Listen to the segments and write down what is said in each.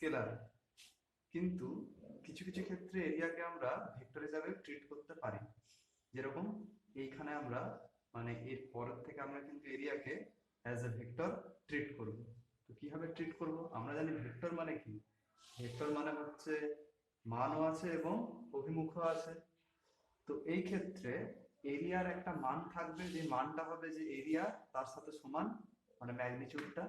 Scalar, কিন্তু কিছু কিছু ক্ষেত্রে এরিয়াকে আমরা ভেক্টর হিসাবে ট্রিট করতে পারি। যেরকম এইখানে আমরা মানে এর পরের থেকে আমরা কিন্তু এরিয়াকে অ্যাজ এ ভেক্টর ট্রিট করব। তো কিভাবে ট্রিট করব? আমরা জানি ভেক্টর মানে কি। ভেক্টর মানে হচ্ছে মানও আছে এবং অভিমুখও আছে। তো এই ক্ষেত্রে এরিয়ার একটা মান থাকবে, যে মানটা হবে যে এরিয়া তার সাথে সমান, মানে ম্যাগনিটিউডটা,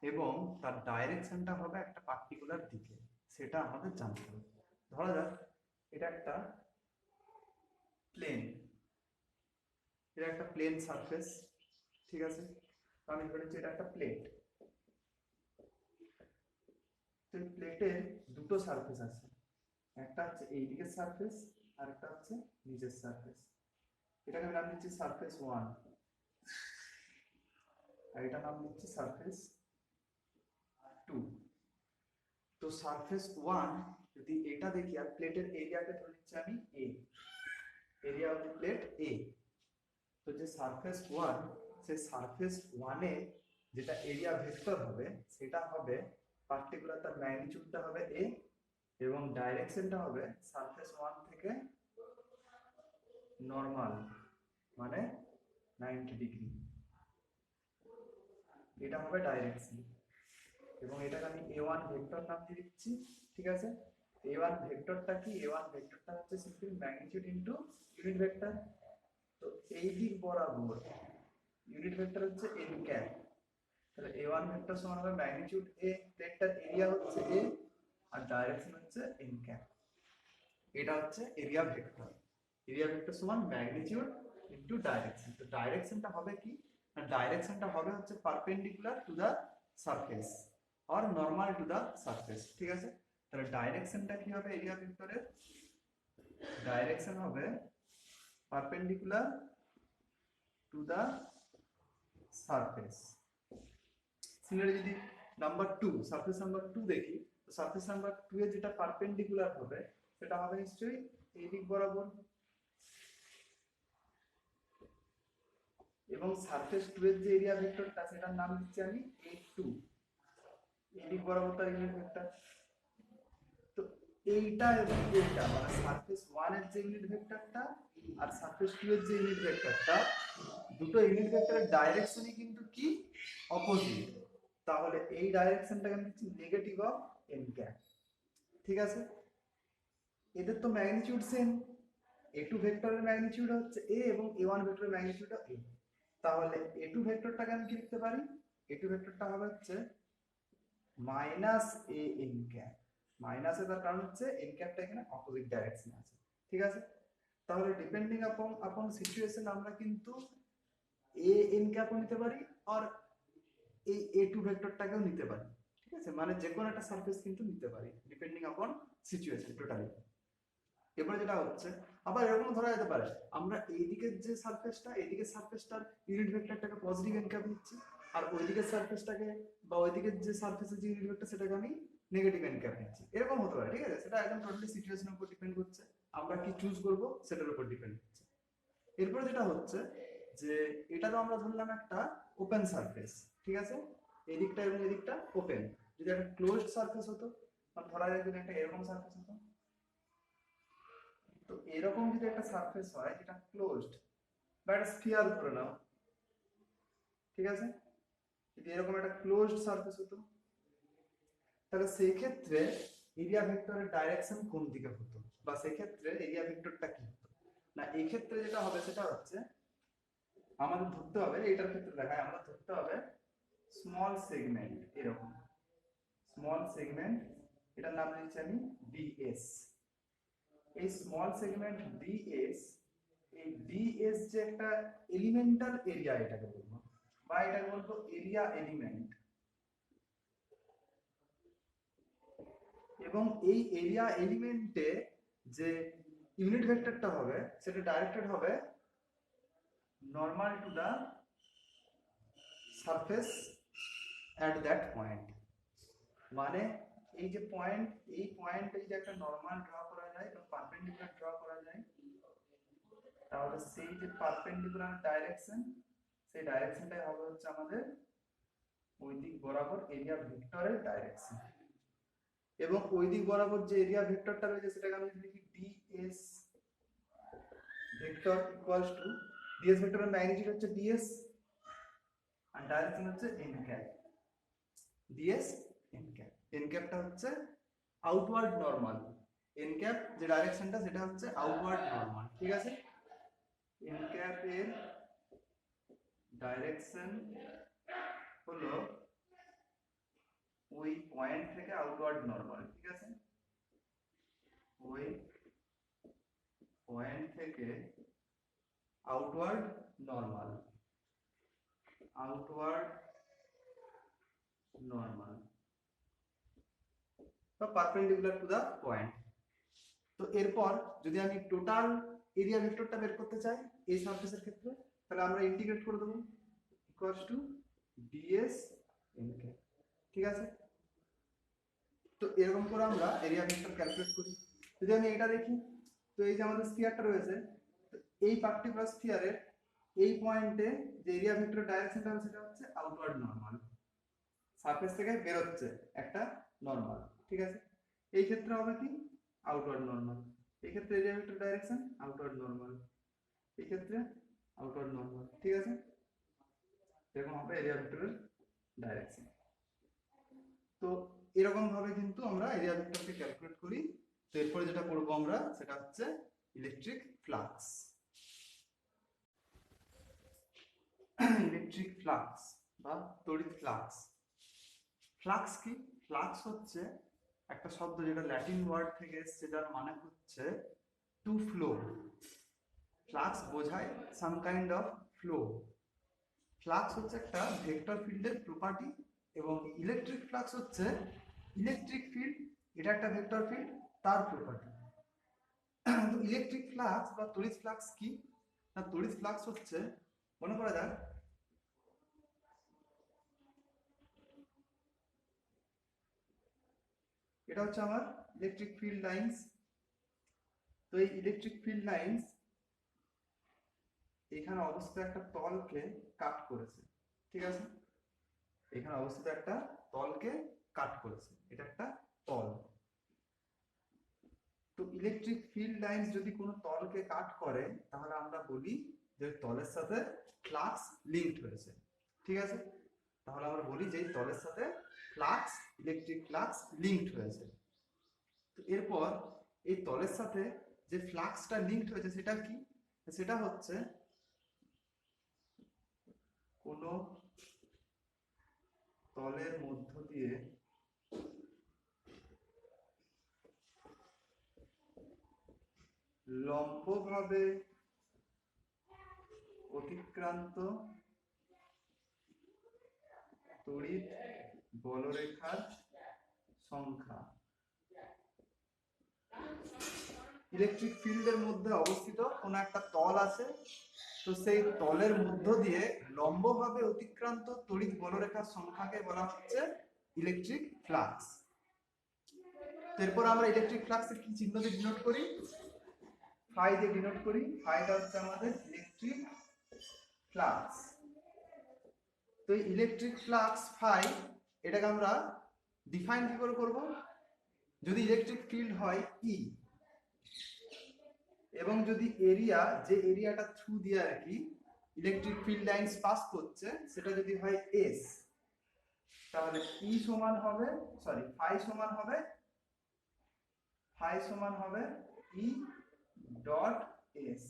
এবং তার ডাইরেকশনটা হবে একটা পার্টিকুলার দিকে, সেটা আমাদের জানতে হবে। ধরা যাক এটা একটা প্লেন, এটা একটা প্লেন সারফেস, ঠিক আছে? তো আমি ধরে নিচ্ছি এটা একটা প্লেট। তো এই প্লেটের দুটো সারফেস আছে, একটা হচ্ছে এই দিকের সারফেস আর একটা হচ্ছে নিচের সারফেস। এটাকে আমি নাম দিচ্ছি সারফেস 1, আর এটা নাম দিচ্ছি সারফেস 2। তো সারফেস 1 যদি এটা দেখি, আর প্লেটের এরিয়াকে ধরে নিচ্ছি আমি এ, এরিয়া অফ দি প্লেট এ। তো যে সারফেস 1, সেই সারফেস 1 এ যেটা এরিয়া ভেক্টর হবে সেটা হবে পার্টিকুলার, তার ম্যাগনিটিউডটা হবে এ, এবং ডাইরেকশনটা হবে সারফেস 1 থেকে নরমাল, মানে 90 ডিগ্রি। এটা হবে ডাইরেকশন, এবং এটাকে আমি a1 ভেক্টর নাম দিয়ে দিচ্ছি, ঠিক আছে? a1 ভেক্টরটা কি? a1 ভেক্টরটা হচ্ছে simply magnitude into unit vector. তো এই দিক বরাবর ইউনিট ভেক্টর হচ্ছে n ক্যাপ। তাহলে a1 ভেক্টর সমান হবে ম্যাগনিটিউড a, প্লেটটার এরিয়া হচ্ছে a, আর ডাইরেকশন হচ্ছে n ক্যাপ। এটা হচ্ছে এরিয়া ভেক্টর। এরিয়া ভেক্টর সমান ম্যাগনিটিউড ইনটু ডাইরেকশন। তো ডাইরেকশনটা হবে কি? না, ডাইরেকশনটা হবে হচ্ছে perpendicular to the surface or normal to the surface, ঠিক আছে? তাহলে ডাইরেকশনটা কি হবে এরিয়া ভেক্টরের? ডাইরেকশন হবে perpendicular to the surface. Similarly যদি নাম্বার 2, সারফেস নাম্বার 2 দেখি, তো সারফেস নাম্বার 2 এর যেটা পারপেন্ডিকুলার হবে সেটা হবে নিশ্চয়ই এই দিক বরাবর, এবং সারফেস 2 এর যে এরিয়া ভেক্টরটা সেটার নাম দিচ্ছি আমি a2, এই দিক বরাবর তার ইউনিট ভেক্টর। তো এইটা এবং এইটা মানে সারফেস 1 এর যে ইউনিট ভেক্টরটা আর সারফেস 2 এর যে ইউনিট ভেক্টরটা, দুটো ইউনিট ভেক্টরের ডাইরেকশনই কিন্তু কি? অপোজিট। তাহলে এই ডাইরেকশনটাকে আমি দিচ্ছি নেগেটিভ অফ n ক্যাপ, ঠিক আছে? এদের তো ম্যাগনিটিউড সেম, a2 ভেক্টরের ম্যাগনিটিউড হচ্ছে a এবং a1 ভেক্টরের ম্যাগনিটিউড a। তাহলে a2 ভেক্টরটাকে আমি কি লিখতে পারি? a2 ভেক্টরটা হবে হচ্ছে minus a n cap. Minus এর তার কারণ হচ্ছে n ক্যাপটা এখানে অপোজিট ডাইরেকশনে আছে, ঠিক আছে? তাহলে ডিপেন্ডিং আপন সিচুয়েশন আমরা কিন্তু a n ক্যাপও নিতে পারি আর এই a2 ভেক্টরটাকেও নিতে পারি, ঠিক আছে? মানে যে কোনো একটা সারফেস কিন্তু নিতে পারি ডিপেন্ডিং আপন সিচুয়েশন টোটালি। এবারে যেটা হচ্ছে, আবার এরকম ধরা যেতে পারে আমরা এইদিকের যে সারফেসটা, এইদিকের সারফেসটার ইউনিট ভেক্টরটাকে পজিটিভ এন ক্যাপ নিচ্ছি, আর ওইদিকের সারফেসটাকে বা ওইদিকের যে সারফেসের যে ইউনিট ভেক্টর সেটাকে আমি নেগেটিভ এন ক্যাপ নিচ্ছি, এরকম হতে পারে, ঠিক আছে? সেটা একদম টোটালি সিচুয়েশনের উপর ডিপেন্ড করছে, আমরা কি চুজ করব সেটার উপর ডিপেন্ড করছে। এরপরে যেটা হচ্ছে যে এটা তো আমরা ধরলাম একটা ওপেন সারফেস, ঠিক আছে? এদিকটা এবং এদিকটা ওপেন। যদি একটা ক্লোজড সারফেস হতো, মানে ধরা যায় যদি একটা এরকম সারফেস হতো, তো এরকম যদি একটা সারফেস হয় যেটা ক্লোজড, বা একটা স্ফিয়ার ধরে নাও, ঠিক আছে? যদি এরকম একটা ক্লোজড সারফেস হতো, তাহলে সেই ক্ষেত্রে এরিয়া ভেক্টরের ডাইরেকশন কোন দিকে হতো, বা সেই ক্ষেত্রে এরিয়া ভেক্টরটা কি হতো? না, এই ক্ষেত্রে যেটা হবে সেটা হচ্ছে আমাদের ধরতে হবে, এটার ক্ষেত্রে দেখায় আমরা ধরতে হবে স্মল সেগমেন্ট, এরকম স্মল সেগমেন্ট, এটার নাম দিচ্ছি আমি ডিএস। এই স্মল সেগমেন্ট ডিএস, এই ডিএস যে একটা এলিমেন্টাল এরিয়া এটাকে বলবো, বা এটাকে বলবো এরিয়া এলিমেন্ট, এবং এই এরিয়া এলিমেন্টে যে ইউনিট ভেক্টরটা হবে সেটা ডাইরেক্টেড হবে normal to the surface at that point. মানে এই যে পয়েন্ট, এই পয়েন্টে যদি একটা নর্মাল ড্র করা যায় এবং পারপেন্ডিকুলার ড্র করা যায়, তাহলে সেই যে পারপেন্ডিকুলার ডাইরেকশন, সেই ডাইরেকশনটাই হবে হচ্ছে আমাদের ওই দিক বরাবর এরিয়া ভেক্টরের ডাইরেকশন। এবং ওই দিক বরাবর যে এরিয়া ভেক্টরটা রয়েছে সেটাকে আমি লিখি ds vector equals to ds ভেক্টরের ম্যাগনিটিউড হচ্ছে ds আর ডাইরেকশন হচ্ছে n cap. ds n cap, n ক্যাপটা হচ্ছে আউটওয়ার্ড নরমাল, n ক্যাপ যে ডাইরেকশনটা সেটা হচ্ছে আউটওয়ার্ড নরমাল, ঠিক আছে। n ক্যাপ এর ডাইরেকশন হলো ওই পয়েন্ট থেকে আউটওয়ার্ড নরমাল, ঠিক আছে। ওই পয়েন্ট থেকে আউটওয়ার্ড নরমাল, আউটওয়ার্ড নরমাল বা পারপেন্ডিকুলার টু দা পয়েন্ট। তো এরপর যদি আমি টোটাল এরিয়া ভেক্টরটা বের করতে চাই এই সারফেসের ক্ষেত্রে, তাহলে আমরা ইন্টিগ্রেট করে দেবো equals to ds n cap, ঠিক আছে। তো এরকম করে আমরা এরিয়া ভেক্টর ক্যালকুলেট করি। যদি আমি এটা দেখি, তো এই যে আমাদের স্ফিয়ারটা রয়েছে, তো এই পার্টিকুলার স্ফিয়ারের এই পয়েন্টে যে এরিয়া ভেক্টরের ডাইরেকশনটা হবে সেটা হচ্ছে আউটওয়ার্ড নরমাল, সারফেস থেকে বের হচ্ছে একটা নরমাল, ঠিক আছে। এই ক্ষেত্রে হবে কি আউটওয়ার্ড নরমাল, এই ক্ষেত্রে area vector direction outward normal, এই ক্ষেত্রে আউটওয়ার্ড নরমাল, ঠিক আছে। এরকম হবে এরিয়া ভেক্টরের ডাইরেকশন। তো এরকম ভাবে কিন্তু আমরা এরিয়া ভেক্টরকে ক্যালকুলেট করি। তো এরপরে যেটা করব আমরা সেটা হচ্ছে ইলেকট্রিক ফ্লাক্স। ইলেকট্রিক ফ্লাক্স বা তড়িৎ ফ্লাক্স। ফ্লাক্স কি? ফ্লাক্স হচ্ছে একটা শব্দ যেটা ল্যাটিন ওয়ার্ড থেকে এসেছে, যার মানে হচ্ছে টু ফ্লো। ফ্লাক্স বোঝায় some kind of flow. Flux হচ্ছে একটা ভেক্টর ফিল্ডের প্রপার্টি এবং ইলেকট্রিক ফ্লাক্স হচ্ছে ইলেকট্রিক ফিল্ড, এটা একটা ভেক্টর ফিল্ড, তার প্রপার্টি। তো ইলেকট্রিক ফ্লাক্স বা তড়িৎ ফ্লাক্স কি না, তড়িৎ ফ্লাক্স হচ্ছে, মনে করা যাক এটা হচ্ছে আমার ইলেকট্রিক ফিল্ড লাইন্স। তো এই ইলেকট্রিক ফিল্ড লাইন্স এখানে অবস্থিত একটা তলকে কাট করেছে, ঠিক আছে। এখানে অবস্থিত একটা তলকে কাট করেছে, এটা একটা তল। তো ইলেকট্রিক ফিল্ড লাইন্স যদি কোনো তলকে কাট করে তাহলে আমরা বলি যে তলের সাথে ফ্লাক্স লিংকড হয়েছে, ঠিক আছে। তাহলে আমরা বলি যে তলের সাথে ফ্লাক্স, ইলেকট্রিক ফ্লাক্স লিংকড হয়েছে। তো এরপর এই তলের সাথে যে ফ্লাক্সটা লিংকড হয়েছে সেটা কি? সেটা হচ্ছে কোনো তলের মধ্য দিয়ে লম্বভাবে অতিক্রান্ত তড়িৎ বলরেখার সংখ্যা। ইলেকট্রিক ফিল্ডের মধ্যে অবস্থিত কোনো একটা তল আছে, তো সেই তলের মধ্য দিয়ে লম্বভাবে অতিক্রান্ত তড়িৎ বলরেখার সংখ্যাকে বলা হচ্ছে ইলেকট্রিক ফ্লাক্স। এরপর আমরা ইলেকট্রিক ফ্লাক্সের কি চিহ্ন দিয়ে ডিনোট করি? ফাই দিয়ে ডিনোট করি। ফাইটা হচ্ছে আমাদের ইলেকট্রিক ফ্লাক্স। তো ইলেকট্রিক ফ্লাক্স ফাই, এটাকে আমরা ডিফাইন কি করে করব? যদি ইলেকট্রিক ফিল্ড হয় ই এবং যদি এরিয়া, যে এরিয়াটা থ্রু দিয়ে আর কি ইলেকট্রিক ফিল্ড লাইন্স পাস করছে, সেটা যদি হয় এস, তাহলে ই সমান হবে, সরি ফাই সমান হবে, ফাই সমান হবে ই ডট এস।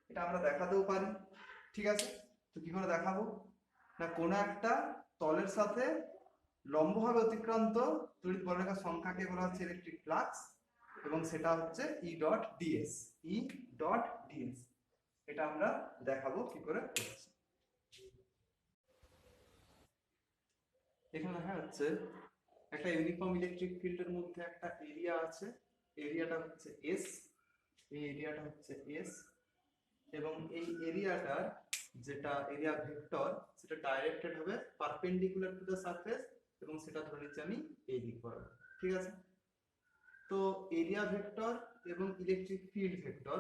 এটা আমরা দেখাতেও পারি, ঠিক আছে। তো কি করে দেখাবো না, কোনো একটা তলের সাথে লম্বভাবে অতিক্রান্ত তড়িৎ বলরেখার সংখ্যাকে বলা হচ্ছে ইলেকট্রিক ফ্লাক্স এবং সেটা হচ্ছে E dot DS, E dot DS. এটা আমরা দেখাবো কি করে করছি। এখানে দেখা যাচ্ছে একটা ইউনিফর্ম ইলেকট্রিক ফিল্ডের মধ্যে একটা এরিয়া আছে, এরিয়াটা হচ্ছে এস, এই এরিয়াটা হচ্ছে এস এবং এই এরিয়াটার যেটা এরিয়া ভেক্টর সেটা ডাইরেক্টেড হবে পারপেন্ডিকুলার টু দ্য সারফেস এবং সেটা ধরে নিচ্ছি আমি এই দিক বরাবর, ঠিক আছে। তো এরিয়া ভেক্টর এবং ইলেকট্রিক ফিল্ড ভেক্টর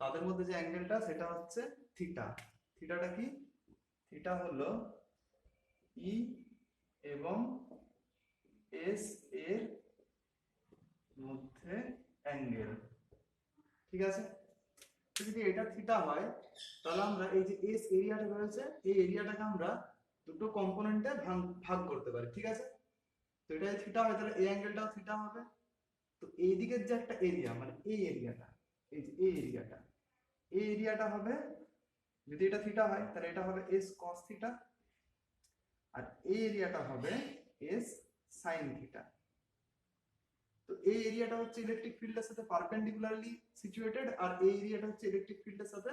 তাদের মধ্যে যে অ্যাঙ্গেলটা সেটা হচ্ছে থিটা। থিটাটা কি? থিটা হলো ই এবং এস এর মধ্যে অ্যাঙ্গেল, ঠিক আছে। যদি এটা থিটা হয় তাহলে আমরা এই যে এস এরিয়াটা রয়েছে এই এরিয়াটাকে আমরা দুটো কম্পোনেন্টে ভাগ করতে পারি, ঠিক আছে। তো এটা যদি থিটা হয় তাহলে এই অ্যাঙ্গেলটাও থিটা হবে। তো এই দিকের যে একটা এরিয়া মানে এই এরিয়াটা, এই যে এই এরিয়াটা হবে, যদি এটা থিটা হয় তাহলে এটা হবে এস কস থিটা, আর এই এরিয়াটা হবে এস সাইন থিটা। তো এই এরিয়াটা হচ্ছে ইলেকট্রিক ফিল্ডের সাথে পারপেন্ডিকুলারলি সিচুয়েটেড, আর এই এরিয়াটা হচ্ছে ইলেকট্রিক ফিল্ডের সাথে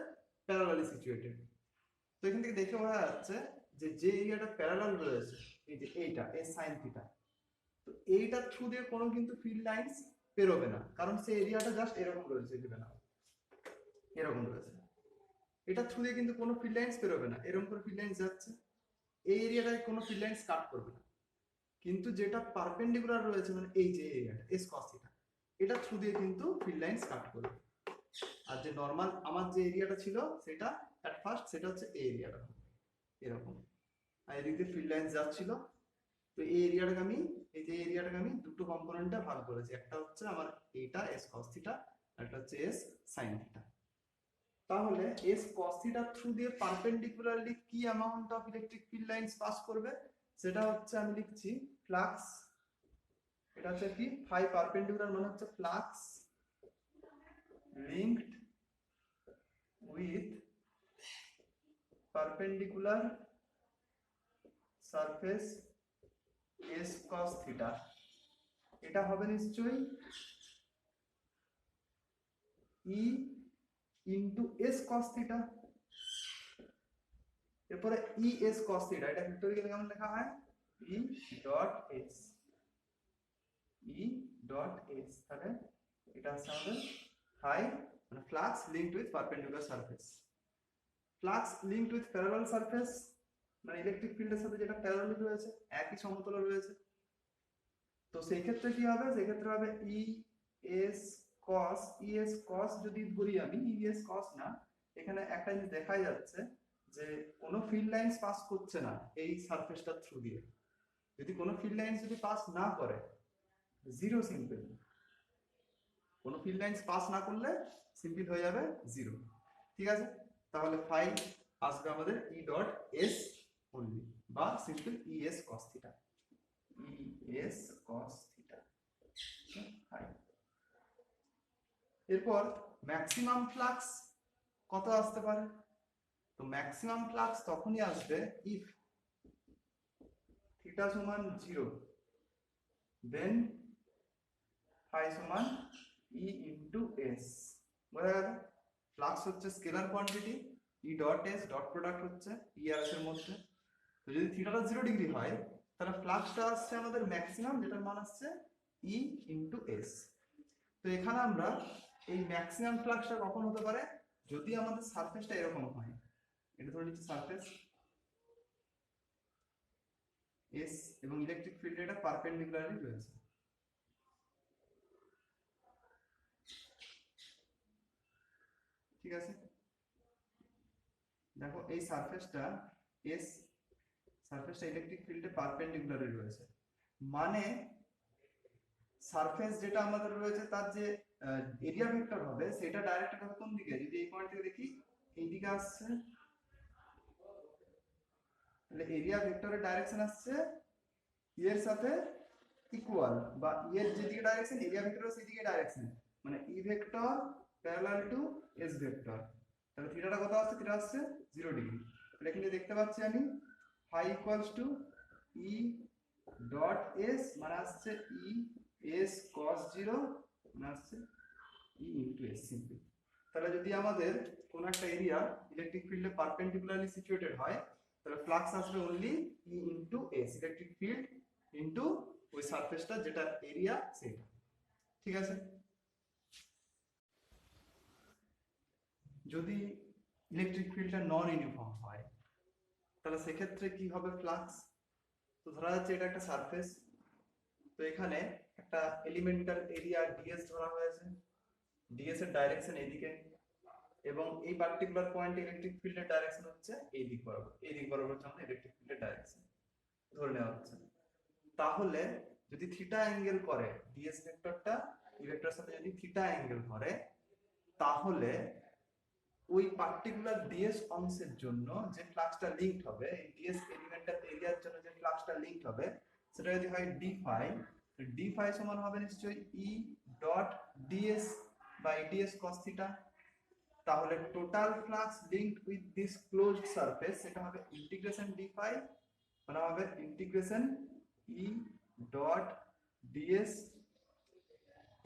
প্যারালালি সিচুয়েটেড। তো এখান থেকে দেখে বোঝা যাচ্ছে যে যে এরিয়াটা প্যারালাল রয়েছে এই যে এইটা এস সাইন থিটা, তো এইটার থ্রু দিয়ে কোনো কিন্তু ফিল্ড লাইনস বেরোবে না, কারণ সেই এরিয়াটা জাস্ট এরকম রয়েছে, দিবে না এরকম রয়েছে, এটা থ্রু দিয়ে কিন্তু কোনো ফিল্ড লাইনস বেরোবে না, এরকম করে ফিল্ড লাইনস যাচ্ছে, এই এরিয়াটায় কোনো ফিল্ড লাইনস কাট করবে না। কিন্তু যেটা পারপেন্ডিকুলার রয়েছে মানে এই যে এরিয়াটা এস কস থিটা, এটা থ্রু দিয়ে কিন্তু ফিল্ড লাইনস কাট করবে। আর যে নরমাল আমার যে এরিয়াটা ছিল সেটা এট ফার্স্ট সেটা হচ্ছে এই এরিয়াটা এরকম, আর এদিক দিয়ে ফিল্ড লাইনস যাচ্ছিল। তো এই এরিয়াটাকে আমি এই যে এরিয়াটাকে আমি দুটো কম্পোনেন্টে ভাগ করেছি, একটা হচ্ছে আমার এইটা এস কস থিটা, আর একটা হচ্ছে এস সাইন থিটা। তাহলে এস কস থিটার থ্রু দিয়ে পারপেন্ডিকুলারলি কি amount of electric field lines pass করবে, সেটা হচ্ছে আমি লিখছি ফ্লাক্স। এটা হচ্ছে কি ফাই পারপেন্ডিকুলার মানে হচ্ছে flux linked with perpendicular surface S cos theta. এটা হবে নিশ্চয়ই E into S cos theta. এরপরে ই এস কস থিটা, এটা ভেক্টরিক্যালি কেমন লেখা হয়, E dot S, E dot S. তাহলে এটা হচ্ছে আমাদের ফাই মানে flux linked with perpendicular surface. Flux linked with parallel surface মানে ইলেকট্রিক ফিল্ডের সাথে যেটা প্যারালালি রয়েছে, একই সমতলে রয়েছে। তো সেই ক্ষেত্রে কি হবে, সেই ক্ষেত্রে হবে ই এস কস, ই এস কস যদি ধরি আমি, ই এস কস না, এখানে একটা জিনিস দেখাই যাচ্ছে যে কোনো ফিল্ড লাইনস পাস করছে না এই সারফেসটার থ্রু দিয়ে। যদি কোনো ফিল্ড লাইনস যদি পাস না করে, জিরো সিম্পল, কোনো ফিল্ড লাইনস পাস না করলে সিম্পল হয়ে যাবে জিরো, ঠিক আছে। তাহলে ফাই আসবে আমাদের ই ডট এস অনলি, বা simple E S cos theta, E S cos theta. এরপর ম্যাক্সিমাম ফ্লাক্স কত আসতে পারে, তো ম্যাক্সিমাম ফ্লাক্স তখনই আসবে ইফ থিটা সমান 0, দেন ফাই সমান ই ইনটু এস। বোঝা গেল, ফ্লাক্স হচ্ছে স্কেলার কোয়ান্টিটি, ই ডট এস ডট প্রোডাক্ট হচ্ছে ই আর এস এর মধ্যে। তো যদি থিটাটা 0 ডিগ্রি হয় তাহলে ফ্লাক্সটা আসছে আমাদের ম্যাক্সিমাম, যেটার মান আসছে ই ইনটু এস। তো এখানে আমরা এই ম্যাক্সিমাম ফ্লাক্সটা কখন হতে পারে, যদি আমাদের সারফেসটা এরকম হয়, এটা ধরে নিচ্ছি সারফেস এস এবং ইলেকট্রিক ফিল্ড এটা পারপেন্ডিকুলারলি রয়েছে। ঠিক আছে, দেখো এই সারফেসটা এস, সারফেসটা ইলেকট্রিক ফিল্ডে পারপেন্ডিকুলারলি রয়েছে, মানে সারফেস যেটা আমাদের রয়েছে তার যে এরিয়া ভেক্টর হবে সেটা ডাইরেক্ট হবে কোন দিকে, যদি এই পয়েন্ট থেকে দেখি এই দিকে আসছে, তাহলে এরিয়া ভেক্টরের ডাইরেকশন আসছে এর সাথে ইকুয়াল, বা এর যেদিকে ডাইরেকশন এরিয়া ভেক্টরের সেই দিকে ডাইরেকশন, মানে E vector parallel to S vector. তাহলে থিটাটা কত আসছে, থিটা আসছে 0 ডিগ্রি। তাহলে এখানে দেখতে পাচ্ছি আমি phi equals to E dot S মানে আসছে ই এস cos 0 মানে আসছে ই ইনটু এস সিম্পল। তাহলে যদি আমাদের কোন একটা এরিয়া ইলেকট্রিক ফিল্ডে পারপেন্ডিকুলারলি সিচুয়েটেড হয় তাহলে ফ্লাক্স আসবে only E into S, electric field into ওই সারফেসটা যেটা এরিয়া সেটা, ঠিক আছে। যদি ইলেকট্রিক ফিল্ডটা নন ইউনিফর্ম হয় তাহলে সেক্ষেত্রে কি হবে ফ্লাক্স, তো ধরা যাচ্ছে এটা একটা সারফেস, তো এখানে একটা এলিমেন্টাল এরিয়া ডিএস ধরা হয়েছে, ডিএস এর ডাইরেকশন এইদিকে, এবং এই পার্টিকুলার পয়েন্ট ইলেকট্রিক ফিল্ডের ডাইরেকশন হচ্ছে এই দিক বরাবর, এই দিক বরাবর হচ্ছে আমাদের ইলেকট্রিক ফিল্ডের ডাইরেকশন ধরে নেওয়া হচ্ছে। তাহলে যদি থিটা অ্যাঙ্গেল করে, ds ভেক্টরটা ই ভেক্টরের সাথে যদি থিটা অ্যাঙ্গেল করে, তাহলে ওই পার্টিকুলার ds অংশের জন্য যে ফ্লাক্সটা লিংকড হবে, এই ds এলিমেন্টাল এরিয়ার জন্য যে ফ্লাক্সটা লিংকড হবে, সেটা যদি হয় d phi, d phi সমান হবে নিশ্চয়ই e dot ds by ds cos theta. তাহলে total flux linked with this closed surface, সেটা হবে ইন্টিগ্রেশন d phi মানে হবে ইন্টিগ্রেশন e ডট ds।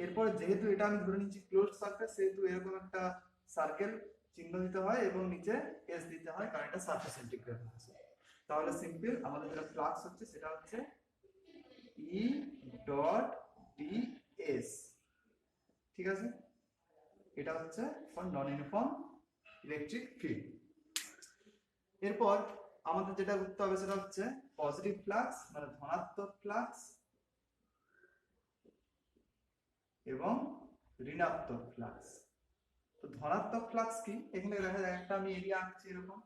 এরপর যেহেতু এটা আমি ধরে নিচ্ছি ক্লোজড সারফেস, সেহেতু এরকম একটা সার্কেল চিহ্ন দিতে হয় এবং নিচে s দিতে হয়, কারণ এটা সারফেস ইন্টিগ্রাল হচ্ছে। তাহলে সিম্পল আমাদের যেটা ফ্লাক্স হচ্ছে সেটা হচ্ছে e ডট ds। ঠিক আছে, এটা হচ্ছে for non uniform electric field. এরপর আমাদের যেটা করতে হবে সেটা হচ্ছে পজিটিভ ফ্লাক্স মানে ধনাত্মক ফ্লাক্স এবং ঋণাত্মক ফ্লাক্স। তো ধনাত্মক ফ্লাক্স কি, এখানে দেখা যায় একটা আমি এরিয়া আঁকছি এরকম,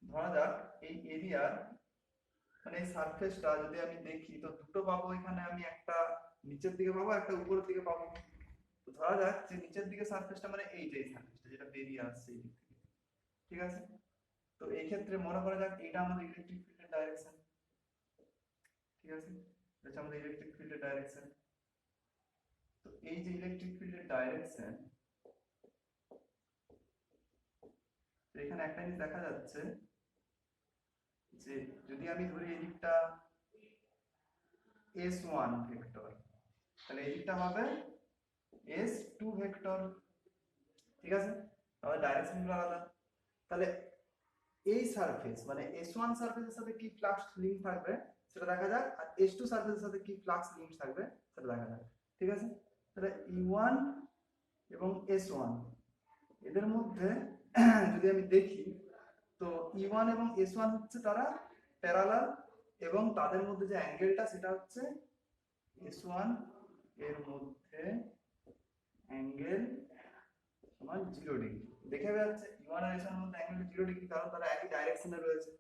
ধরা যাক এই এরিয়ার মানে এই সারফেসটা যদি আমি দেখি তো দুটো পাবো, এখানে আমি একটা নিচের দিকে পাবো, একটা উপরের দিকে পাবো। তো ধরা যাক যে নিচের দিকে সারফেসটা মানে এই যে সারফেসটা যেটা বেরিয়ে আসছে এই দিক থেকে, ঠিক আছে। তো এই ক্ষেত্রে মনে করা যাক এটা আমাদের ইলেকট্রিক ফিল্ডের ডাইরেকশন, ঠিক আছে, এটা আমাদের ইলেকট্রিক ফিল্ডের ডাইরেকশন। তো এই যে ইলেকট্রিক ফিল্ডের ডাইরেকশন, এখানে একটা জিনিস দেখা যাচ্ছে যে যদি আমি ধরি এই দিকটা s1 ভেক্টর, তাহলে এই দিকটা হবে s2 ভেক্টর, ঠিক আছে। তাহলে ডাইরেকশন গুলো আলাদা। তাহলে এই সারফেস মানে s1 সারফেসের সাথে কি ফ্লাক্স লিংক থাকবে সেটা দেখা যাক, আর s2 সারফেসের সাথে কি ফ্লাক্স লিংক থাকবে সেটা দেখা যাক, ঠিক আছে। তাহলে e1 এবং s1 এদের মধ্যে যদি আমি দেখি তো e1 এবং s1 হচ্ছে তারা প্যারালাল এবং তাদের মধ্যে যে অ্যাঙ্গেলটা সেটা হচ্ছে s1 এর মধ্যে অ্যাঙ্গেল সমান 0 ডিগ্রি। দেখে যাচ্ছে e1 আর s1 এর মধ্যে অ্যাঙ্গেল 0 ডিগ্রি, কারণ তারা একই ডাইরেকশনে রয়েছে।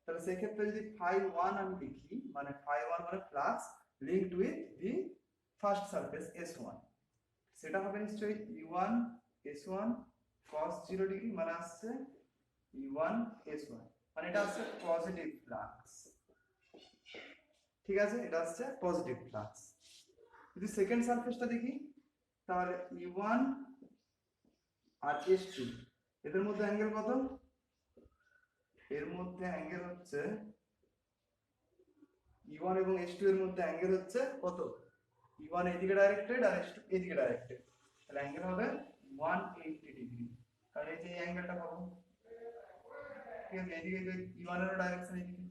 তাহলে সেই ক্ষেত্রে যদি phi1 আমি লিখি, মানে phi1 মানে flux linked with the first surface s1, সেটা হবে নিশ্চয়ই e1 s1 cos 0 ডিগ্রি, মানে আসছে e1 s1, মানে এটা আসছে পজিটিভ ফ্লাক্স, ঠিক আছে, এটা আসছে পজিটিভ ফ্লাক্স। যদি সেকেন্ড সারফেসটা দেখি তাহলে e1 আর s2 এদের মধ্যে অ্যাঙ্গেল কত, এর মধ্যে অ্যাঙ্গেল হচ্ছে e1 এবং s2 এর মধ্যে অ্যাঙ্গেল হচ্ছে কত, e1 এদিকে ডাইরেক্টেড আর s2 এদিকে ডাইরেক্টেড, তাহলে অ্যাঙ্গেল হবে 180 ডিগ্রি। তাহলে এই যে অ্যাঙ্গেলটা পাবো, ঠিক আছে, এদিকে e1 এর ডাইরেকশন এদিকে,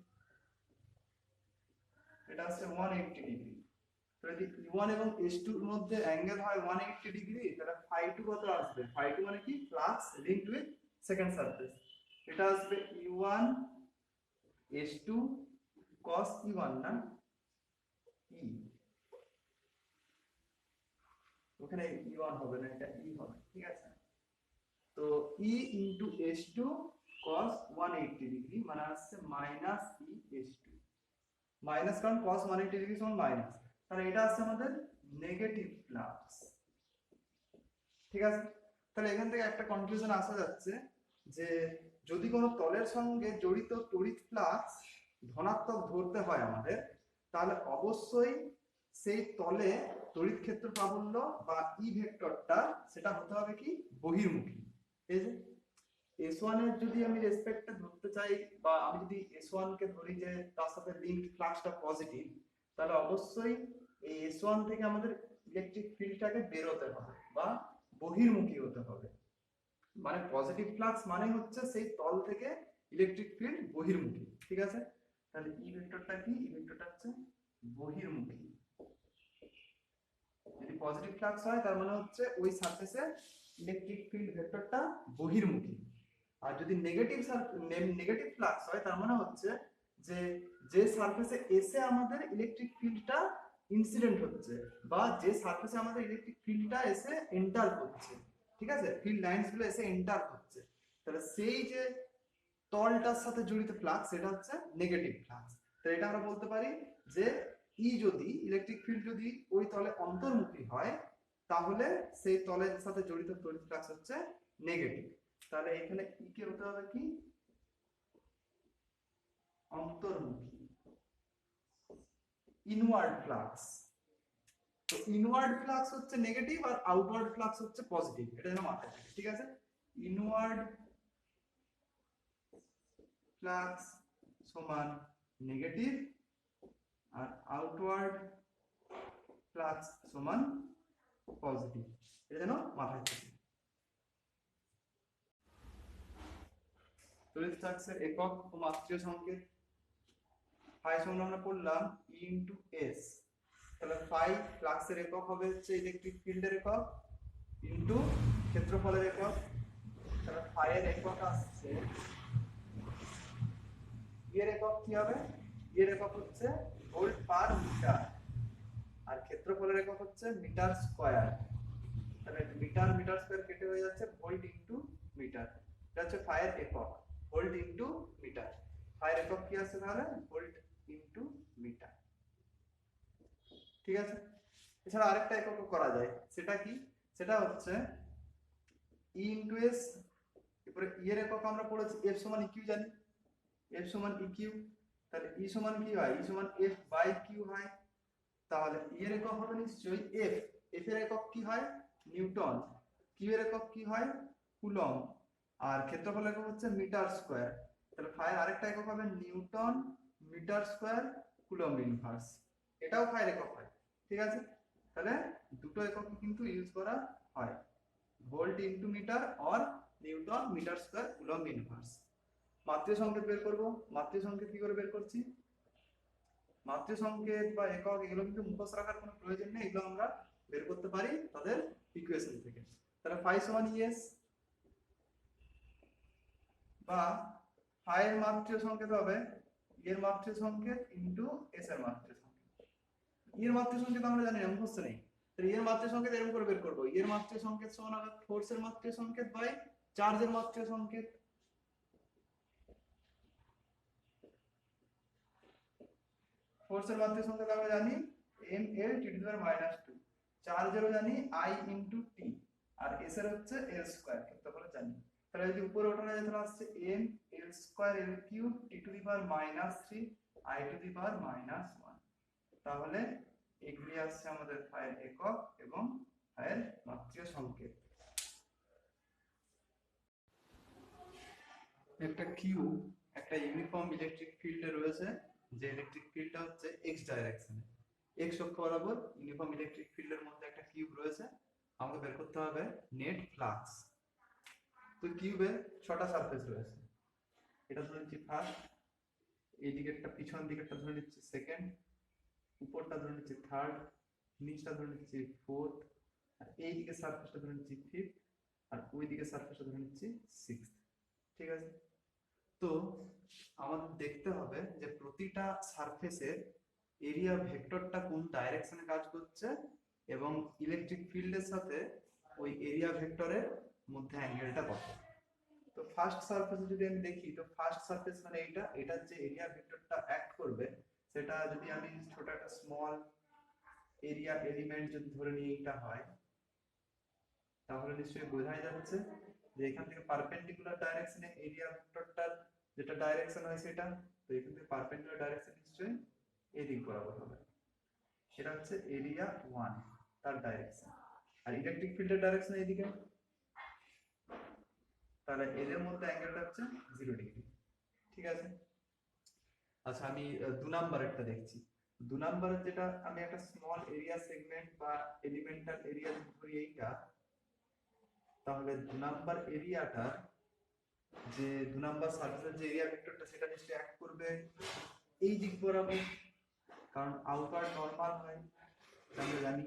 এটা হচ্ছে 180 ডিগ্রি। তাহলে যদি e1 এবং s2 এর মধ্যে অ্যাঙ্গেল হয় 180 ডিগ্রি, তাহলে phi2 কত আসবে, phi2 মানে কি flux linked with second surface, এটা আসবে e1 s2 cos e1 না e, ওখানে e1 হবে না, এটা e হবে, ঠিক আছে। তো e into s2 cos 180 degree মানে আসছে মাইনাস e s2, মাইনাস কারণ cos 180 ডিগ্রি সমান মাইনাস, তাহলে এটা আসছে আমাদের নেগেটিভ ফ্লাক্স, ঠিক আছে। তাহলে এখান থেকে একটা কনক্লুশন আসা যাচ্ছে যে যদি কোনো তলের সঙ্গে জড়িত তড়িৎ ফ্লাক্স ধনাত্মক ধরতে হয় আমাদের, তাহলে অবশ্যই সেই তলে তড়িৎ ক্ষেত্র প্রাবল্য বা ই ভেক্টরটা সেটা হতে হবে কি বহির্মুখী। এই যে s1 এর যদি আমি রেসপেক্টে ধরতে চাই বা আমি যদি s1 কে ধরি যে তার সাথে লিংকড ফ্লাক্সটা পজিটিভ, তাহলে অবশ্যই এই s1 থেকে আমাদের ইলেকট্রিক ফিল্ডটাকে বেরোতে হবে বা বহির্মুখী হতে হবে। মানে পজিটিভ ফ্লাক্স মানে হচ্ছে সেই তল থেকে ইলেকট্রিক ফিল্ড বহির্মুখী, ঠিক আছে। তাহলে ই ভেক্টরটা কি, ই ভেক্টরটা হচ্ছে বহির্মুখী। যদি পজিটিভ ফ্লাক্স হয় তার মানে হচ্ছে ওই সারফেসে ইলেকট্রিক ফিল্ড ভেক্টরটা বহির্মুখী, আর যদি নেগেটিভ ফ্লাক্স হয় তার মানে হচ্ছে যে যে সারফেসে এসে আমাদের ইলেকট্রিক ফিল্ডটা ইনসিডেন্ট হচ্ছে বা যে সারফেসে আমাদের ইলেকট্রিক ফিল্ডটা এসে এন্টার করছে, ঠিক আছে, ফিল্ড লাইনস গুলো এসে এন্টার করছে, তাহলে সেই যে তলটার সাথে জড়িত ফ্লাক্স সেটা হচ্ছে নেগেটিভ ফ্লাক্স। তো এটা আমরা বলতে পারি যে ই যদি ইলেকট্রিক ফিল্ড যদি ওই তলে অন্তর্মুখী হয় তাহলে সেই তলের সাথে জড়িত তড়িৎ ফ্লাক্স হচ্ছে নেগেটিভ। তাহলে এখানে ই কে হতে হবে কি অন্তর্মুখী, ইনওয়ার্ড ফ্লাক্স। তো ইনওয়ার্ড ফ্লাক্স হচ্ছে নেগেটিভ আর আউটওয়ার্ড ফ্লাক্স হচ্ছে পজিটিভ, এটা যেন মাথায় থাকে, ঠিক আছে? ইনওয়ার্ড ফ্লাক্স সমান নেগেটিভ আর আউটওয়ার্ড ফ্লাক্স সমান পজিটিভ, এটা যেন মাথায় থাকে। তড়িৎ ফ্লাক্সের একক ও মাত্রিয় সংকেত ফাই সমান আমরা পড়লাম ই ইনটু এস। তাহলে ফাই ফ্লাক্সের একক হবে হচ্ছে ইলেকট্রিক ফিল্ডের একক ইনটু ক্ষেত্রফলের একক। তাহলে ফাই এর একক আসছে, এর একক কি হবে? এর একক হচ্ছে ভোল্ট পার মিটার আর ক্ষেত্রফলের একক হচ্ছে মিটার স্কয়ার। তাহলে মিটার মিটার স্কয়ার কেটে হয়ে যাচ্ছে ভোল্ট ইনটু মিটার। এটা হচ্ছে ফাই এর একক, ভোল্ট ইনটু মিটার। ফাই এর একক কি আছে তাহলে? ভোল্ট ইনটু মিটার, ঠিক আছে? এছাড়া আরেকটা একক করা যায়, সেটা কি? সেটা হচ্ছে ই ইনটু এস। এরপরে ই এর একক আমরা পড়েছি এফ সমান ইকিউ, জানি এফ সমান ইকিউ। তাহলে ই সমান কি হয়? ই সমান এফ বাই কিউ হয়। তাহলে ই এর একক হবে নিশ্চয়ই এফ, এফ এর একক কি হয়? নিউটন। কিউ এর একক কি হয়? কুলম্ব। আর ক্ষেত্রফলের একক হচ্ছে মিটার স্কয়ার। তাহলে ফাইয়ের আরেকটা একক হবে newton metre square coulomb inverse, এটাও ফাইয়ের একক হয়, ঠিক আছে? তাহলে দুটো একক কিন্তু ইউজ করা হয়, ভোল্ট ইনটু মিটার আর newton metre square coulomb inverse. মাত্রিয় সংকেত বের করব। মাত্রিয় সংকেত কি করে বের করছি? মাত্রিয় সংকেত বা একক এগুলো কিন্তু মুখস্থ রাখার কোনো প্রয়োজন নেই, এগুলো আমরা বের করতে পারি তাদের ইকুয়েশন থেকে। তাহলে ফাই সমান ইএস বা ফাই এর মাত্রিয় সংকেত হবে এর মাত্রিয় সংকেত ইনটু এস এর মাত্রিয় সংকেত। এর মাত্রিয় সংকেত আমরা জানি না, মুখস্থ নেই। তাহলে এর মাত্রিয় সংকেত এরকম করে বের করব, এর মাত্রিয় সংকেত সমান হবে ফোর্স এর মাত্রিয় সংকেত বাই চার্জের মাত্রিয় সংকেত। ফোর্স এর মাত্রিয় সংকেত আমরা জানি M L T to the পাওয়ার -2, চার্জেরও জানি আই ইনটু টি, আর এস এর হচ্ছে এল স্কয়ার, ক্ষেত্রফল জানি। তাহলে যদি উপরে ওঠানো যায় তাহলে আসছে M L square L cube T to the power -3 I to the power -1। তাহলে এগুলি আসছে আমাদের ফাইয়ের একক এবং ফাইয়ের মাত্রিয় সংকেত। একটা কিউব একটা ইউনিফর্ম ইলেকট্রিক ফিল্ডে রয়েছে, যে ইলেকট্রিক ফিল্ডটা হচ্ছে এক্স ডাইরেকশনে, এক্স অক্ষ বরাবর ইউনিফর্ম ইলেকট্রিক ফিল্ডের মধ্যে একটা কিউব রয়েছে। আমাকে বের করতে হবে নেট ফ্লাক্স। তো কিউবে 6টা সারফেস রয়েছে, এটা ধরে নিচ্ছি ফার্স্ট, এই দিকেরটা পিছন দিকেরটা ধরে নিচ্ছি সেকেন্ড, উপরটা ধরে নিচ্ছি থার্ড, নিচটা ধরে নিচ্ছি ফোর্থ, আর এই দিকে সারফেসটা ধরে নিচ্ছি ফিফথ, আর ওই দিকে সারফেসটা ধরে নিচ্ছি সিক্সথ, ঠিক আছে? তো আমাদের দেখতে হবে যে প্রতিটা সারফেসের এরিয়া ভেক্টরটা কোন ডাইরেকশনে কাজ করছে এবং ইলেকট্রিক ফিল্ডের সাথে ওই এরিয়া ভেক্টরের মধ্যে অ্যাঙ্গেলটা কত। তো ফার্স্ট সারফেসে যদি আমি দেখি, তো ফার্স্ট সারফেস মানে এটার যে এরিয়া ভেক্টরটা অ্যাক্ট করবে, সেটা যদি আমি ছোট একটা স্মল এরিয়া এলিমেন্ট যদি ধরে নিই এটা হয়, তাহলে নিশ্চয়ই বোঝাই যাচ্ছে যে এখান থেকে পারপেন্ডিকুলার ডাইরেকশনে এরিয়া ভেক্টরটার যেটা ডাইরেকশন হয় সেটা, তো এখান থেকে পারপেন্ডিকুলার ডাইরেকশন নিশ্চয়ই এদিক বরাবর হবে, সেটা হচ্ছে এরিয়া 1 তার ডাইরেকশন। আর ইলেকট্রিক ফিল্ডের ডাইরেকশন এইদিকে, তাহলে এদের মধ্যে অ্যাঙ্গেলটা হচ্ছে 0 ডিগ্রি, ঠিক আছে? আচ্ছা, আমি 2 নাম্বারেরটা দেখছি। 2 নাম্বারের যেটা আমি একটা স্মল এরিয়া সেগমেন্ট বা এলিমেন্টাল এরিয়া ধরি এইটা, তাহলে 2 নাম্বার এরিয়াটা যে 2 নাম্বার সারফেসের যে এরিয়া ভেক্টরটা সেটা নিশ্চয়ই অ্যাক্ট করবে এই দিক বরাবর, কারণ আউটওয়ার্ড নরমাল হয় আমরা জানি।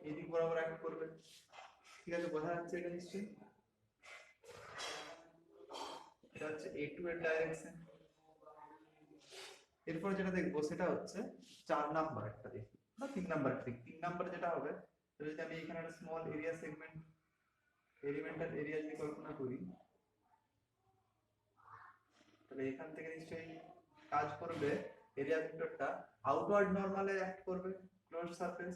এই দিক বরাবর অ্যাক্ট করবে, ঠিক আছে? বোঝা যাচ্ছে এটা নিশ্চয়ই? এটা হচ্ছে A2 এর ডাইরেকশন। এরপর যেটা দেখবো সেটা হচ্ছে 4 নাম্বার একটা দেখি বা 3 নাম্বার একটা দেখি। 3 নাম্বার যেটা হবে, যদি আমি এখানে একটা small area segment elemental area যদি কল্পনা করি, তাহলে এখান থেকে নিশ্চয়ই কাজ করবে এরিয়া ভেক্টরটা আউটওয়ার্ড নরমালে অ্যাক্ট করবে, ক্লোজ সারফেস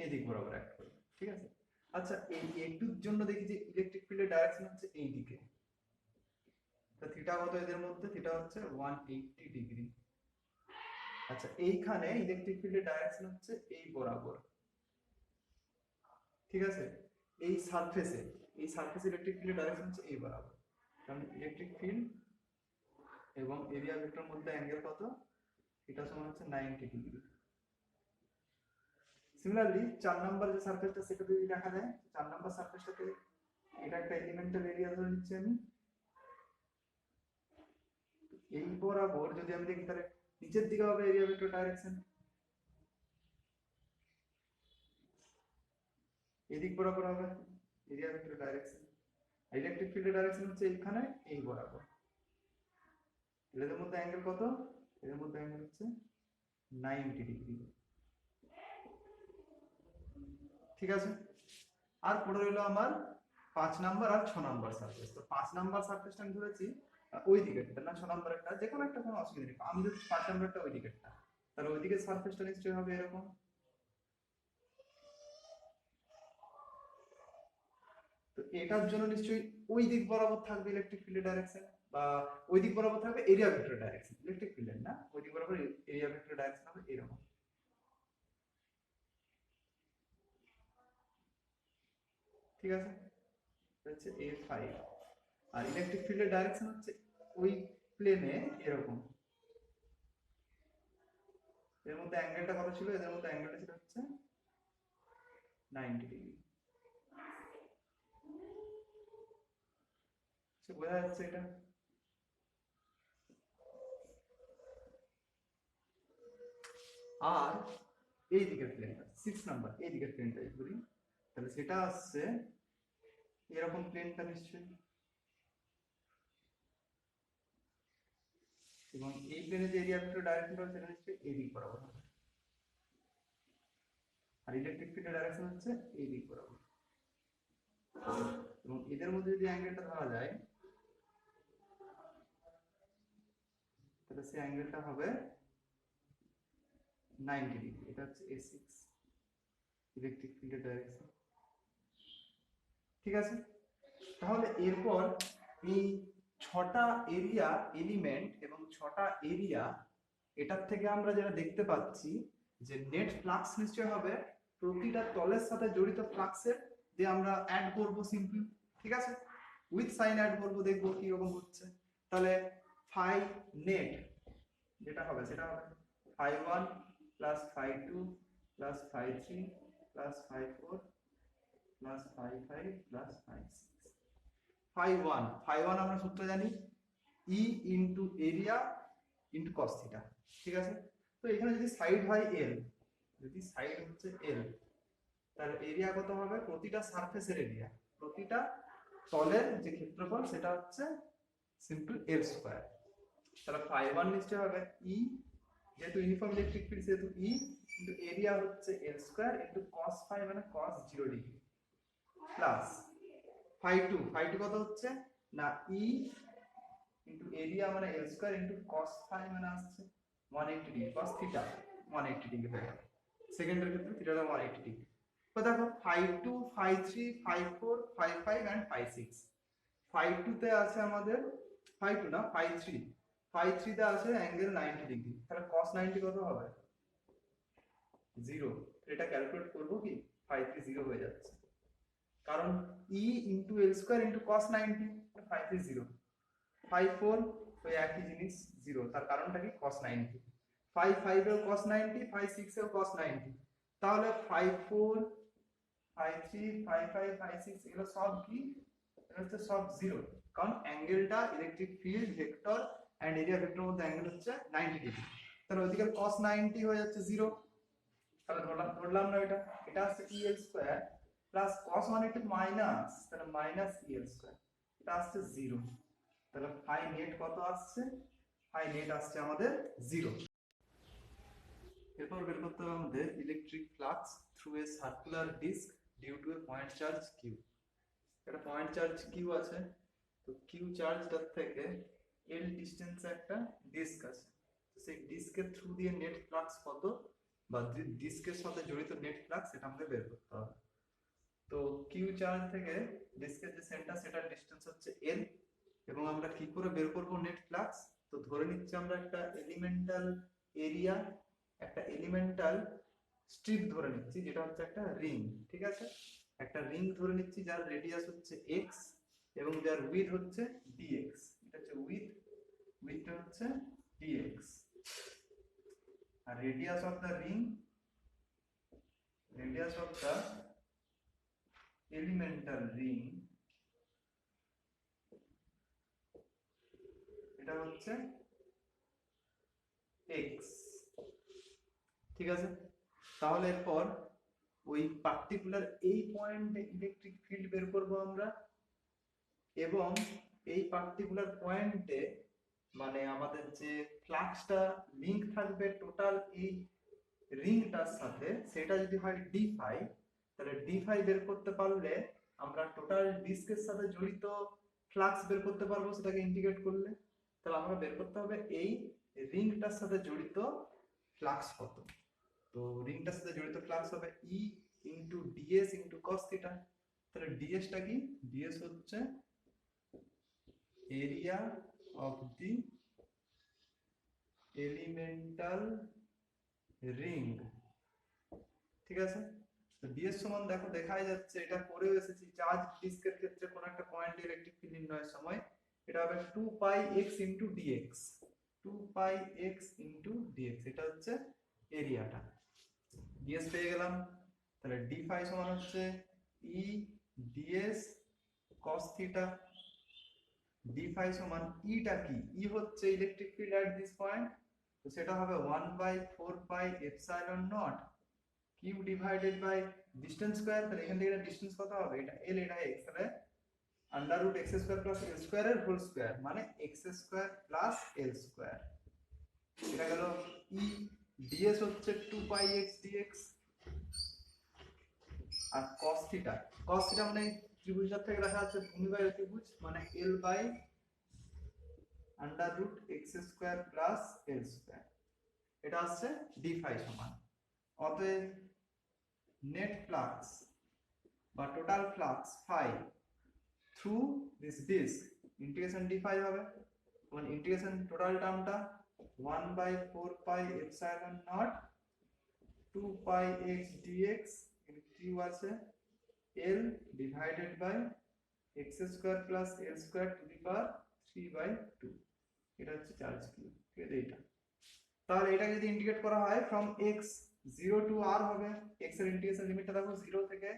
এই দিক বরাবর অ্যাক্ট করবে, ঠিক আছে। আচ্ছা এই একটুর জন্য দেখি যে ইলেকট্রিক ফিল্ডের ডাইরেকশন হচ্ছে এই দিকে, তো থিটা কত এদের মধ্যে, থিটা হচ্ছে 180 ডিগ্রি। আচ্ছা এইখানে ইলেকট্রিক ফিল্ডের ডাইরেকশন হচ্ছে এই বরাবর, ঠিক আছে। এই সারফেসে ইলেকট্রিক ফিল্ডের ডাইরেকশন হচ্ছে এই বরাবর, কারণ ইলেকট্রিক ফিল্ড এবং এরিয়া ভেক্টর মধ্যে অ্যাঙ্গেল কত, এটা সমান হচ্ছে 90 ডিগ্রি। সিমিলারলি 4 নাম্বার যে সারফেসটা সেটা যদি দেখা যায়, 4 নাম্বার সারফেসটাতে এটা একটা এলিমেন্টাল এরিয়া ধরে নিচ্ছি আমি, এই বরাবর যদি আমি দেখি তাহলে নিচের দিকে হবে এরিয়া ভেক্টর ডাইরেকশন, এদিক বরাবর হবে এরিয়া ভেক্টর ডাইরেকশন, ইলেকট্রিক ফিল্ডের ডাইরেকশন হচ্ছে এইখানে এই বরাবর। এদের মধ্যে অ্যাঙ্গেল কত, এদের মধ্যে অ্যাঙ্গেল হচ্ছে 90 ডিগ্রি, ঠিক আছে। আর পড়ে রইল আমার 5 নাম্বার আর 6 নাম্বার সারফেস। তো 5 নাম্বার সারফেসটা আমি ধরেছি ওই দিকেরটা, না 6 নাম্বারেরটা, যে কোনো একটা কোনো অসুবিধা নেই, আমি যদি 5 নাম্বারটা ওই দিকেরটা, তাহলে ওই দিকের সারফেসটা নিশ্চয়ই হবে এরকম। তো এটার জন্য নিশ্চয়ই ওই দিক বরাবর থাকবে ইলেকট্রিক ফিল্ডের ডাইরেকশন, বা ওই দিক বরাবর থাকবে এরিয়া ভেক্টর ডাইরেকশন, ইলেকট্রিক ফিল্ডের না, ওই দিক বরাবর এরিয়া ভেক্টর ডাইরেকশন হবে এরকম, ঠিক আছে। হচ্ছে A5 আর ইলেকট্রিক ফিল্ডের ডাইরেকশন হচ্ছে ওই প্লেনে এরকম। এর মধ্যে অ্যাঙ্গেলটা কত ছিল, এদের মধ্যে অ্যাঙ্গেলটা ছিল হচ্ছে 90 ডিগ্রি, বোঝা যাচ্ছে এটা। আর এই দিকের প্লেনটা 6 নাম্বার, এই দিকের প্লেনটা ধরি, তাহলে সেটা আসছে এরকম প্লেনটা নিশ্চয়ই, এবং এই প্লেনে যে এরিয়া ভেক্টর ডাইরেকশন হবে সেটা নিশ্চয়ই এই দিক বরাবর হবে, আর ইলেকট্রিক ফিল্ডের ডাইরেকশন হচ্ছে এই দিক বরাবর, এবং এদের মধ্যে যদি অ্যাঙ্গেলটা ধরা যায় তাহলে সেই অ্যাঙ্গেলটা হবে 90 ডিগ্রি। এটা হচ্ছে A6 ইলেকট্রিক ফিল্ডের ডাইরেকশন, ঠিক আছে। তাহলে এরপর এই 6টা এরিয়া এলিমেন্ট এবং 6টা এরিয়া, এটার থেকে আমরা যেটা দেখতে পাচ্ছি যে নেট ফ্লাক্স নিশ্চয় হবে প্রতিটা তলের সাথে জড়িত ফ্লাক্সের, যে আমরা অ্যাড করব সিম্পল, ঠিক আছে, উইথ সাইন অ্যাড করব, দেখব কি রকম হচ্ছে। তাহলে ফাই নেট যেটা হবে সেটা হবে φ1 plus φ2 plus φ3 plus φ4 plus φ5 plus φ6। φ1 আমরা সূত্র জানি E into area into cos theta, ঠিক আছে। তো এখানে যদি সাইড হয় L, যদি সাইড হচ্ছে L, তাহলে এরিয়া কত হবে, প্রতিটা সারফেসের এরিয়া, প্রতিটা তলের যে ক্ষেত্রফল সেটা হচ্ছে সিম্পল L স্কয়ার। তাহলে φ1 নিশ্চয় হবে E, যেহেতু ইউনিফর্ম ইলেকট্রিক ফিল্ড সেহেতু E ইনটু এরিয়া হচ্ছে L square into cos phi মানে cos 0 ডিগ্রি, প্লাস φ2 কত হচ্ছে না E ইনটু এরিয়া মানে L square into cos phi মানে আসছে 180 ডিগ্রি, cos থিটা 180 ডিগ্রি হয়ে গেল, সেকেন্ডের ক্ষেত্রে থিটাটা 180 ডিগ্রি। তো দেখো φ2 φ3 φ4 φ5 এন্ড φ6, φ2 তে আছে আমাদের φ2 না φ3 তে আছে অ্যাঙ্গেল 90 ডিগ্রি, তাহলে cos 90 কত হবে 0। এটা ক্যালকুলেট করব কি φ3 0 হয়ে যাচ্ছে, কারণ E into L square into cos 90, φ3 0, φ4 ওই একই জিনিস 0, তার কারণটা কি cos 90, φ5 এও cos 90, φ6 এও cos 90, তাহলে φ4 φ3 φ5 φ6 এগুলো সব কি, এটা হচ্ছে সব 0, কারণ অ্যাঙ্গেলটা electric field vector and area vector মধ্যে অ্যাঙ্গেল হচ্ছে 90 ডিগ্রি, তাহলে ওইদিকে cos 90 হয়ে যাচ্ছে 0, তাহলে ধরলাম না এটা হচ্ছে EL square plus cos 180 minus, তাহলে মাইনাস EL স্কয়ার, এটা আসছে 0, তাহলে ফাই নেট কত আসছে, ফাই নেট আসছে আমাদের 0। এরপর বের করতে হবে আমাদের electric flux through a circular disc due to a point charge Q. একটা পয়েন্ট চার্জ কিউ আছে, তো কিউ চার্জটার থেকে এল ডিস্টেন্স একটা ডিস্ক আছে, সেই ডিস্কের থ্রু দিয়ে নেট ফ্লাক্স কত বা ডিস্কের সাথে জড়িত নেট ফ্লাক্স সেটা আমাদের বের করতে হবে। তো কিউ চার্জ থেকে ডিস্কের যে সেন্টার সেটার ডিস্টেন্স হচ্ছে এল, এবং আমরা কি করে বের করব নেট ফ্লাক্স? তো ধরে নিচ্ছি আমরা একটা এলিমেন্টাল এরিয়া, একটা এলিমেন্টাল স্ট্রিপ ধরে নিচ্ছি যেটা হচ্ছে একটা রিং, ঠিক আছে? একটা রিং ধরে নিচ্ছি যার রেডিয়াস হচ্ছে x এবং যার উইথ হচ্ছে dx। এটা হচ্ছে উইথটা হচ্ছে dx, আর radius of the ring, radius of the elemental ring, এটা হচ্ছে x, ঠিক আছে? তাহলে এরপর ওই পার্টিকুলার এই পয়েন্টে ইলেকট্রিক ফিল্ড বের করব আমরা, এবং এই পার্টিকুলার পয়েন্টে মানে আমাদের যে ফ্লাক্সটা লিংক থাকবে টোটাল এই রিংটার সাথে সেটা যদি হয় ডি ফাই, তাহলে ডি ফাই বের করতে পারলে আমরা টোটাল ডিস্কের সাথে জড়িত ফ্লাক্স বের করতে পারবো সেটাকে ইন্টিগ্রেট করলে। তাহলে আমরা বের করতে হবে এই রিংটার সাথে জড়িত ফ্লাক্স কত। তো রিংটার সাথে জড়িত ফ্লাক্স হবে E into DS into cos theta. তাহলে ডিএসটা কি? ডিএস হচ্ছে area of the elemental ring, ঠিক আছে? তো ডিএস সমান দেখো দেখাই যাচ্ছে, এটা করেও এসেছি চার্জ ডিস্কের ক্ষেত্রে কোন একটা পয়েন্টে ইলেকট্রিক ফিল্ড নির্ণয়ের সময় এটা হবে 2 পাই x ইনটু dx, 2 পাই x ইনটু dx, এটা হচ্ছে এরিয়াটা। ডিএস পেয়ে গেলাম, তাহলে d ফাই সমান হচ্ছে e ds cos থিটা। d ফাই সমান e টা কি? e হচ্ছে electric field at this point, তো সেটা হবে 1 by 4 pi epsilon naught q divided by distance square. তাহলে এখান থেকে এটা ডিসটেন্স কত হবে? এটা l, এটা x, তাহলে under root x square plus l square এর হোল স্কয়ার মানে x square plus l square. এটা গেল e, ds হচ্ছে 2 পাই x dx, আর cos থিটা, cos থিটা মানে ত্রিভুজটার থেকে দেখা যাচ্ছে ভূমি বাই ত্রিভুজ মানে l by under root x square plus l square. এটা আসছে d ফাই সমান। অতএব নেট ফ্লাক্স বা total flux phi through this disc integration d phi হবে, মানে ইন্টিগ্রেশন টোটাল টার্মটা 1 by 4 pi epsilon nought 2 pi x dx q আছে l divided by x square plus l square to the power 3 by 2। এটা হচ্ছে charge q, ঠিক আছে? এটা তাহলে এটা যদি ইন্টিগ্রেট করা হয় ফ্রম x 0 টু r হবে, x এর ইন্টিগ্রেশন লিমিটটা দেখো 0 থেকে,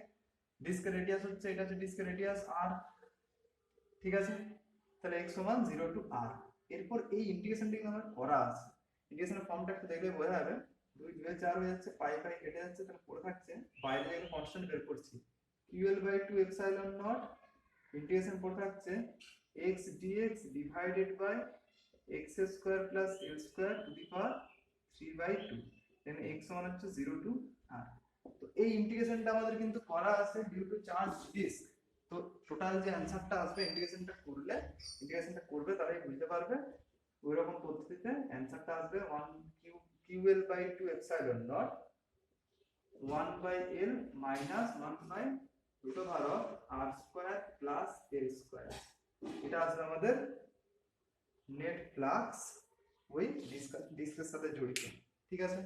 ডিস্কের রেডিয়াস হচ্ছে, এটা হচ্ছে ডিস্কের রেডিয়াস r, ঠিক আছে? তাহলে x সমান 0 টু r। এরপর এই ইন্টিগ্রেশনটা কিন্তু আমার করা আছে, ইন্টিগ্রেশনের ফর্মটা একটু দেখলে বোঝা যাবে। 2 2 4 হয়ে যাচ্ছে, পাই পাই কেটে যাচ্ছে, তাহলে পড়ে থাকছে বাইরে থেকে কনস্ট্যান্ট বের করছি ql by 2 epsilon naught integration পড়ে থাকছে x dx divided by x square plus l square to the power 3 by 2, then x সমান হচ্ছে 0 টু r। তো এই ইন্টিগ্রেশনটা আমাদের কিন্তু করা আছে ডিউ টু চার্জ ডিস্ক। তো টোটাল যে অ্যানসারটা আসবে ইন্টিগ্রেশনটা করবে তারাই বুঝতে পারবে, ওই রকম পদ্ধতিতে অ্যানসারটা আসবে 1 ql by 2 epsilon naught 1 by l minus 1 by root over of r square plus l square. এটা আসবে আমাদের নেট ফ্লাক্স ওই ডিস্কের সাথে জড়িত, ঠিক আছে?